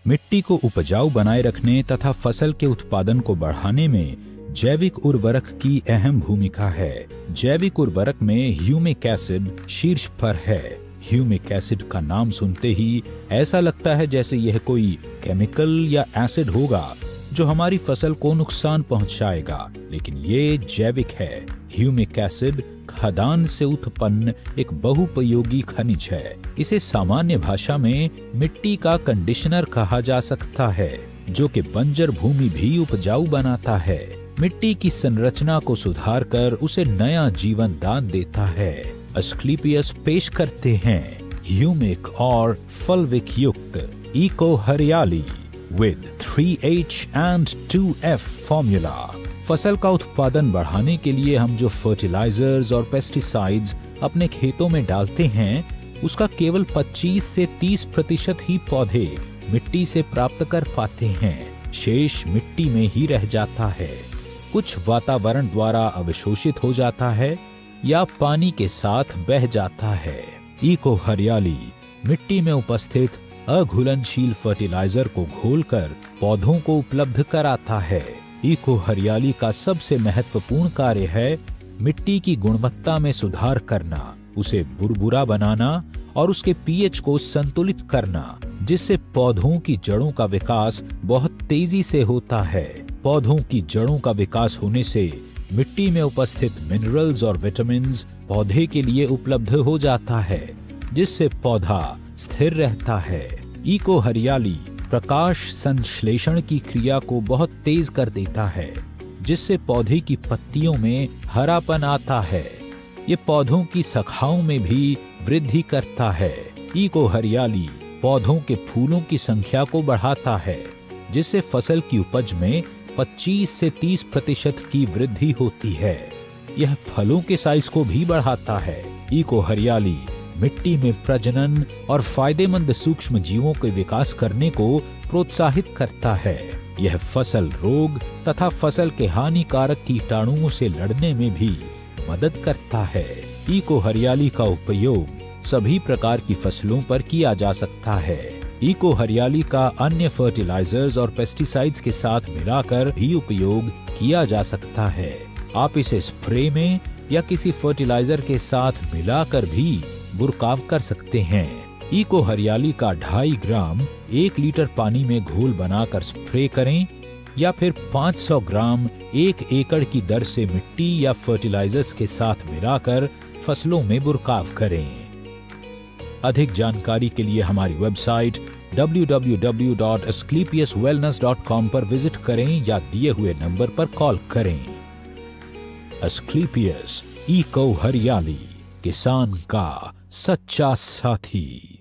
मिट्टी को उपजाऊ बनाए रखने तथा फसल के उत्पादन को बढ़ाने में जैविक उर्वरक की अहम भूमिका है। जैविक उर्वरक में ह्यूमिक एसिड शीर्ष पर है। ह्यूमिक एसिड का नाम सुनते ही ऐसा लगता है जैसे यह कोई केमिकल या एसिड होगा जो हमारी फसल को नुकसान पहुंचाएगा, लेकिन ये जैविक है। ह्यूमिक एसिड खदान से उत्पन्न एक बहुपयोगी खनिज है। इसे सामान्य भाषा में मिट्टी का कंडीशनर कहा जा सकता है, जो कि बंजर भूमि भी उपजाऊ बनाता है। मिट्टी की संरचना को सुधार कर उसे नया जीवन दान देता है। अस्क्लेपियस पेश करते हैं ह्यूमिक और फल्विक युक्त इको हरियाली with 3H and 2F formula. फसल का उत्पादन बढ़ाने के लिए हम जो फर्टिलाइजर्स और पेस्टिसाइड्स अपने खेतों में डालते हैं, उसका केवल 25 से 30% ही पौधे मिट्टी से प्राप्त कर पाते हैं। शेष मिट्टी में ही रह जाता है। कुछ वातावरण द्वारा अवशोषित हो जाता है या पानी के साथ बह जाता है। इको हरियाली मिट्टी में उपस्थित अघुलनशील फर्टिलाइजर को घोलकर पौधों को उपलब्ध कराता है। इको हरियाली का सबसे महत्वपूर्ण कार्य है मिट्टी की गुणवत्ता में सुधार करना, उसे बुरबुरा बनाना और उसके पीएच को संतुलित करना, जिससे पौधों की जड़ों का विकास बहुत तेजी से होता है। पौधों की जड़ों का विकास होने से मिट्टी में उपस्थित मिनरल्स और विटामिन्स पौधे के लिए उपलब्ध हो जाता है, जिससे पौधा स्थिर रहता है। इको हरियाली प्रकाश संश्लेषण की क्रिया को बहुत तेज कर देता है, जिससे पौधे की पत्तियों में हरापन आता है। ये पौधों की शाखाओं में भी वृद्धि करता है। इको हरियाली पौधों के फूलों की संख्या को बढ़ाता है, जिससे फसल की उपज में 25 से 30% की वृद्धि होती है। यह फलों के साइज को भी बढ़ाता है। इको हरियाली मिट्टी में प्रजनन और फायदेमंद सूक्ष्म जीवों के विकास करने को प्रोत्साहित करता है। यह फसल रोग तथा फसल के हानिकारक कीटाणुओं से लड़ने में भी मदद करता है। इको हरियाली का उपयोग सभी प्रकार की फसलों पर किया जा सकता है। इको हरियाली का अन्य फर्टिलाइजर्स और पेस्टिसाइड्स के साथ मिलाकर भी उपयोग किया जा सकता है। आप इसे स्प्रे में या किसी फर्टिलाइजर के साथ मिलाकर भी बुरकाव कर सकते हैं। इको हरियाली का 2.5 ग्राम 1 लीटर पानी में घोल बनाकर स्प्रे करें या फिर 500 ग्राम 1 एकड़ की दर से मिट्टी या फर्टिलाइजर्स के साथ मिलाकर फसलों में बुरकाव करें। अधिक जानकारी के लिए हमारी वेबसाइट www.asclepiuswellness.com पर विजिट करें या दिए हुए नंबर पर कॉल करें। अस्क्लेपियस इको हरियाली, किसान का सच्चा साथी।